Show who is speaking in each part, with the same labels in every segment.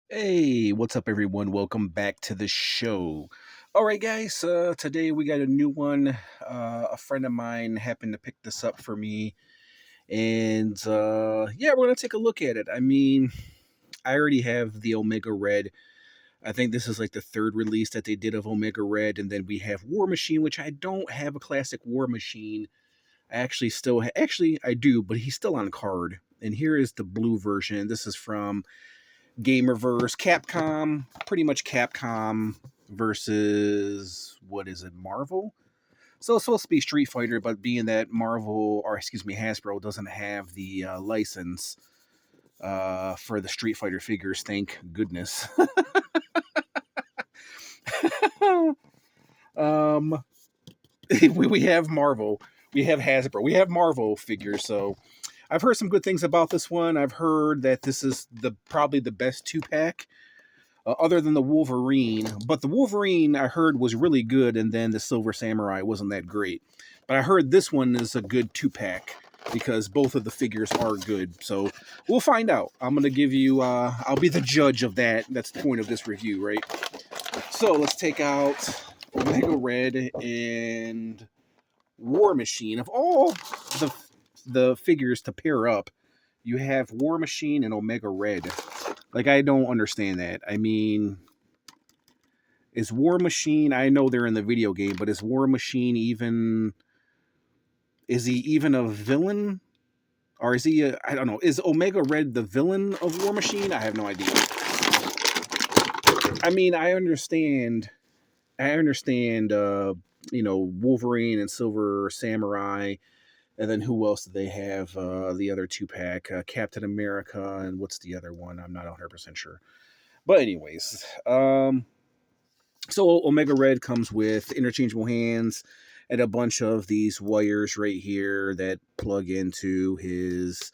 Speaker 1: Hey, what's up, everyone? Welcome back to the show. All right, guys. Today we got a new one. A friend of mine happened to pick this up for me, and yeah, we're gonna take a look at it. I mean, I already have the Omega Red. I think this is like the third release that they did of Omega Red, and then we have War Machine, which I don't have a classic War Machine. I actually still actually I do, but he's still on card. And here is the blue version. This is from Gamerverse, Capcom, pretty much Capcom versus what is it, Marvel? So it's supposed to be Street Fighter, but being that Marvel, or excuse me, Hasbro doesn't have the license for the Street Fighter figures, thank goodness. um, we have Marvel, we have Hasbro, we have Marvel figures. So I've heard some good things about this one. I've heard that this is the probably the best 2-pack other than the Wolverine. But the Wolverine I heard was really good, and then the Silver Samurai wasn't that great. But I heard this one is a good 2-pack because both of the figures are good. So we'll find out. I'm gonna give you. I'll be the judge of that. That's the point of this review, right? So let's take out Omega Red and War Machine. Of all the figures to pair up, you have War Machine and Omega Red. Like, I don't understand that. I mean, is War Machine, I know they're in the video game, but is War Machine even, is he even a villain? Or is he, I don't know, is Omega Red the villain of War Machine? I have no idea. I mean, Wolverine and Silver Samurai, and then who else do they have? The other 2-pack, Captain America, and what's the other one? I'm not 100% sure. But anyways, so Omega Red comes with interchangeable hands and a bunch of these wires right here that plug into his.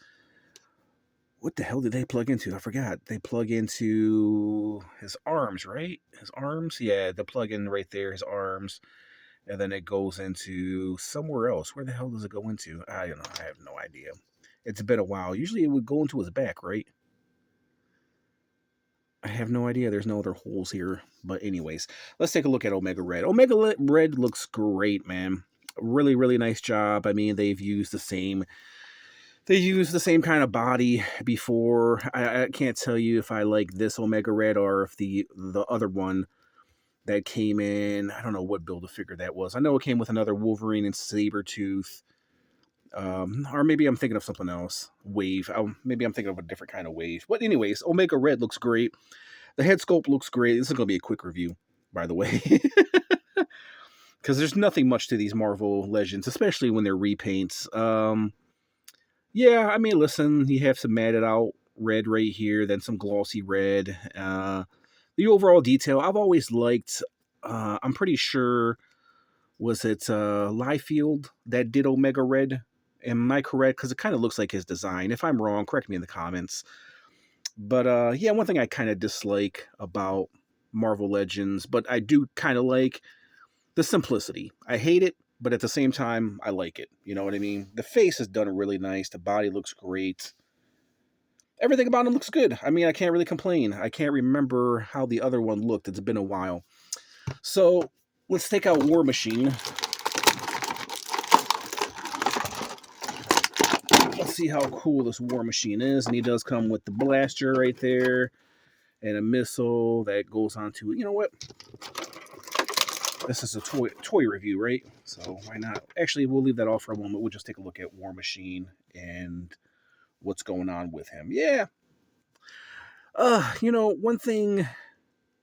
Speaker 1: What the hell did they plug into? I forgot. They plug into his arms, right? His arms? Yeah, the plug in right there, his arms. And then it goes into somewhere else. Where the hell does it go into? I don't know. I have no idea. It's been a while. Usually it would go into his back, right? I have no idea. There's no other holes here. But anyways, let's take a look at Omega Red. Omega Red looks great, man. Really, really nice job. I mean, they've used the same. They used the same kind of body before. I can't tell you if I like this Omega Red or if the other one that came in. I don't know what build a figure that was. I know it came with another Wolverine and Sabretooth. Or maybe I'm thinking of something else. Wave. Maybe I'm thinking of a different kind of wave. But anyways, Omega Red looks great. The head sculpt looks great. This is going to be a quick review, by the way. Because there's nothing much to these Marvel Legends, especially when they're repaints. Yeah, I mean, listen, you have some matted out red right here, then some glossy red. The overall detail, I've always liked, I'm pretty sure, was it Liefeld that did Omega Red? Am I correct? Because it kind of looks like his design. If I'm wrong, correct me in the comments. But yeah, one thing I kind of dislike about Marvel Legends, but I do kind of like the simplicity. I hate it, but at the same time, I like it. You know what I mean? The face is done really nice. The body looks great. Everything about him looks good. I mean, I can't really complain. I can't remember how the other one looked. It's been a while. So let's take out War Machine. Let's see how cool this War Machine is. And he does come with the blaster right there and a missile that goes onto, you know what? This is a toy review, right? So why not? Actually, we'll leave that off for a moment. We'll just take a look at War Machine and what's going on with him. Yeah. One thing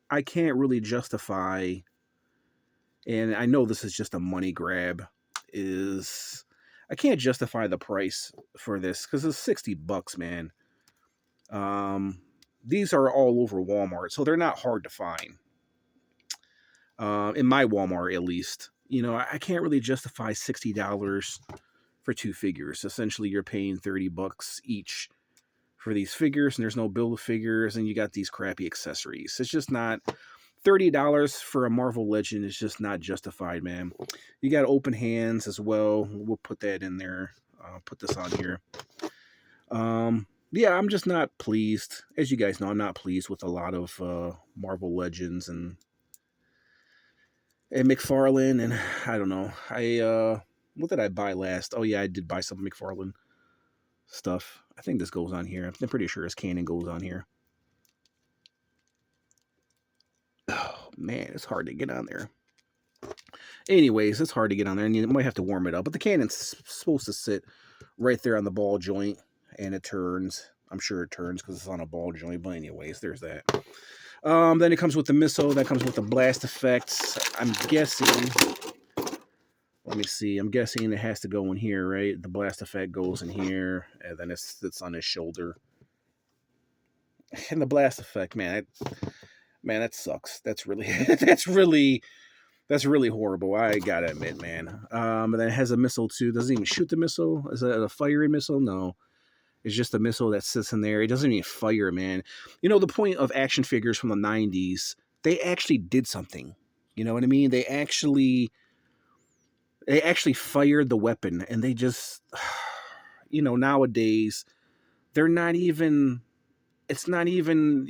Speaker 1: I can't really justify, and I know this is just a money grab, is I can't justify the price for this because it's $60, man. These are all over Walmart, so they're not hard to find. In my Walmart, at least. I can't really justify $60 for 2 figures. Essentially, you're paying $30 each for these figures, and there's no build of figures, and you got these crappy accessories. It's just not. $30 for a Marvel Legend is just not justified, man. You got open hands as well. We'll put that in there. Put this on here. Yeah, I'm just not pleased. As you guys know, I'm not pleased with a lot of Marvel Legends and McFarlane, and I don't know. What did I buy last? Oh yeah, I did buy some McFarlane stuff. I think this goes on here. I'm pretty sure his canon goes on here. Oh man, it's hard to get on there. Anyways, it's hard to get on there, and you might have to warm it up. But the cannon's supposed to sit right there on the ball joint, and it turns. I'm sure it turns because it's on a ball joint. But anyways, there's that. Then it comes with the missile. That comes with the blast effects. I'm guessing. Let me see. I'm guessing it has to go in here, right? The blast effect goes in here, and then it sits on his shoulder. And the blast effect, man, that sucks. That's really, that's really horrible. I gotta admit, man. And then it has a missile too. Doesn't even shoot the missile. Is that a firing missile? No. It's just a missile that sits in there. It doesn't even fire, man. You know, the point of action figures from the 90s, they actually did something. You know what I mean? They actually fired the weapon, and they just, you know, nowadays they're not even. It's not even.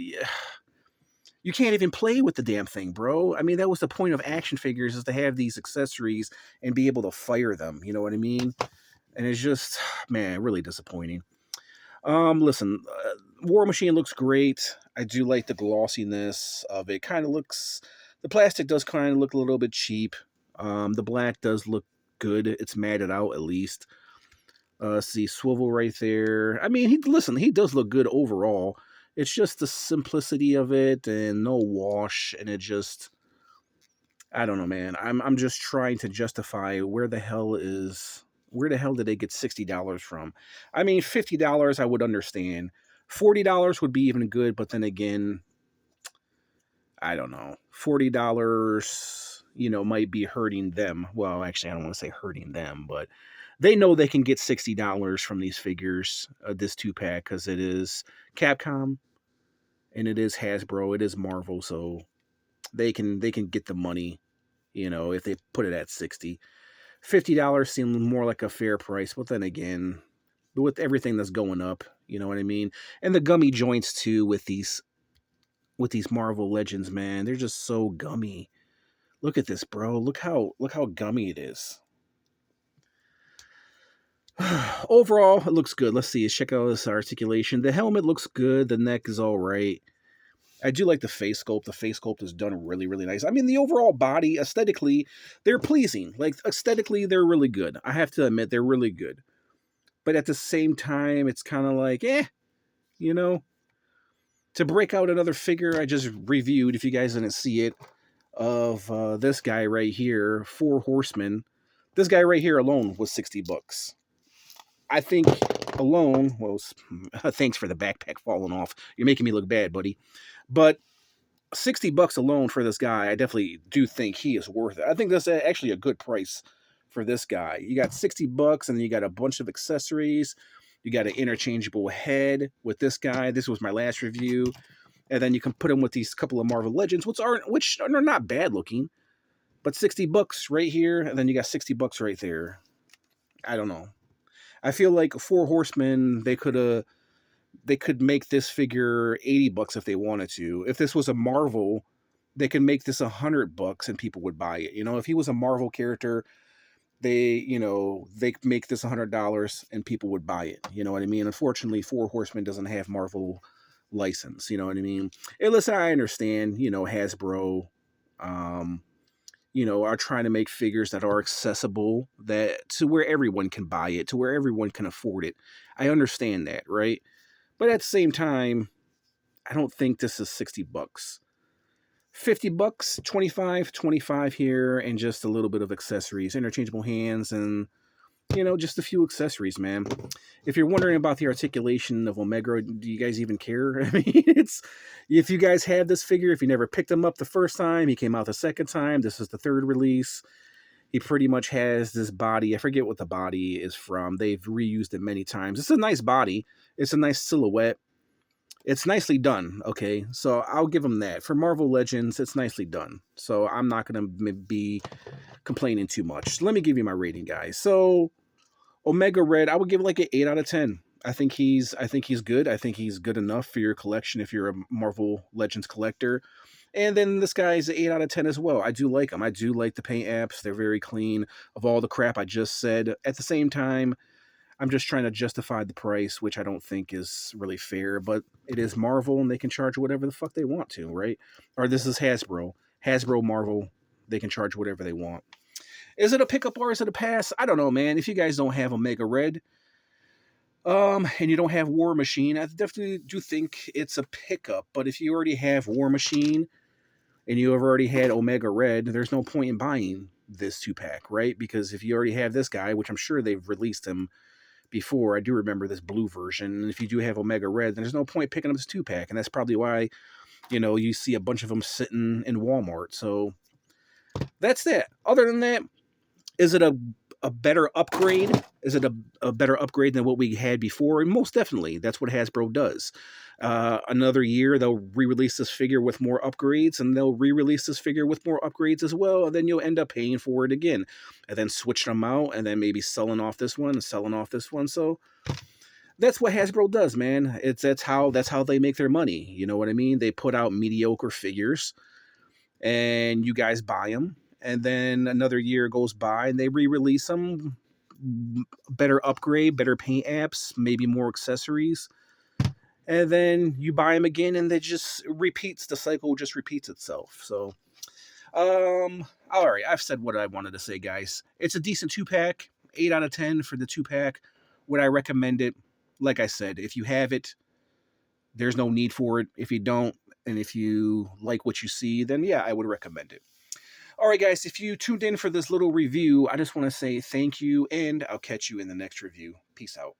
Speaker 1: You can't even play with the damn thing, bro. I mean, that was the point of action figures, is to have these accessories and be able to fire them. You know what I mean? And it's just, man, really disappointing. Listen, War Machine looks great. I do like the glossiness of it. Kind of looks, the plastic does kind of look a little bit cheap. The black does look good. It's matted out at least. See swivel right there. I mean, he does look good overall. It's just the simplicity of it and no wash, and it just, I don't know, man. I'm just trying to justify where the hell did they get $60 from? I mean, $50 I would understand. $40 would be even good, but then again, I don't know. $40, might be hurting them. Well, actually, I don't want to say hurting them, but they know they can get $60 from these figures, this 2-pack, because it is Capcom and it is Hasbro, it is Marvel, so they can get the money, if they put it at 60. $50 seems more like a fair price, but then again, with everything that's going up, you know what I mean? And the gummy joints too with these Marvel Legends, man, they're just so gummy. Look at this, bro. Look how gummy it is. Overall, it looks good. Let's see. Let's check out this articulation. The helmet looks good. The neck is all right. I do like the face sculpt. The face sculpt is done really, really nice. I mean, the overall body, aesthetically, they're pleasing. Like, aesthetically, they're really good. I have to admit, they're really good. But at the same time, it's kind of like, you know? To break out another figure I just reviewed, if you guys didn't see it, of this guy right here, Four Horsemen. This guy right here alone was $60. I think alone, well, thanks for the backpack falling off. You're making me look bad, buddy. But $60 alone for this guy, I definitely do think he is worth it. I think that's actually a good price for this guy. You got $60 and then you got a bunch of accessories. You got an interchangeable head with this guy. This was my last review. And then you can put him with these couple of Marvel Legends, which are not bad looking. But $60 right here, and then you got $60 right there. I don't know. I feel like Four Horsemen, they could make this figure $80 if they wanted to. If this was a Marvel, they could make this $100 and people would buy it. If he was a Marvel character, they make this $100 and people would buy it. You know what I mean? Unfortunately, Four Horsemen doesn't have Marvel license. You know what I mean? And listen, I understand. Hasbro, are trying to make figures that are accessible, that to where everyone can buy it, to where everyone can afford it. I understand that, right? But at the same time, I don't think this is $60. $50, 25 here, and just a little bit of accessories, interchangeable hands, and just a few accessories, man. If you're wondering about the articulation of Omega, do you guys even care? I mean, if you guys have this figure, if you never picked him up the first time, he came out the second time, this is the third release. He pretty much has this body. I forget what the body is from. They've reused it many times. It's a nice body. It's a nice silhouette. It's nicely done, okay? So I'll give them that. For Marvel Legends, it's nicely done. So I'm not going to be complaining too much. Let me give you my rating, guys. So Omega Red, I would give it like an 8 out of 10. I think he's good. I think he's good enough for your collection if you're a Marvel Legends collector. And then this guy's an 8 out of 10 as well. I do like him. I do like the paint apps. They're very clean of all the crap I just said. At the same time, I'm just trying to justify the price, which I don't think is really fair, but it is Marvel and they can charge whatever the fuck they want to, right? Or this is Hasbro. Hasbro Marvel, they can charge whatever they want. Is it a pickup or is it a pass? I don't know, man. If you guys don't have Omega Red, and you don't have War Machine, I definitely do think it's a pickup. But if you already have War Machine and you have already had Omega Red, there's no point in buying this 2-pack, right? Because if you already have this guy, which I'm sure they've released him before, I do remember this blue version. And if you do have Omega Red, then there's no point picking up this 2-pack. And that's probably why, you see a bunch of them sitting in Walmart. So that's that. Other than that, is it a better upgrade? Is it a better upgrade than what we had before? And most definitely, that's what Hasbro does. Another year, they'll re-release this figure with more upgrades, and they'll re-release this figure with more upgrades as well, and then you'll end up paying for it again, and then switch them out, and then maybe selling off this one and selling off this one. So that's what Hasbro does, man. That's how they make their money. You know what I mean? They put out mediocre figures, and you guys buy them, and then another year goes by and they re-release them, better upgrade, better paint apps, maybe more accessories, and then you buy them again, and the cycle just repeats itself. So all right, I've said what I wanted to say, guys. It's a decent 2-pack, 8 out of 10 for the 2-pack. Would I recommend it? Like I said, if you have it, there's no need for it. If you don't, and if you like what you see, then yeah, I would recommend it. All right, guys, if you tuned in for this little review, I just want to say thank you, and I'll catch you in the next review. Peace out.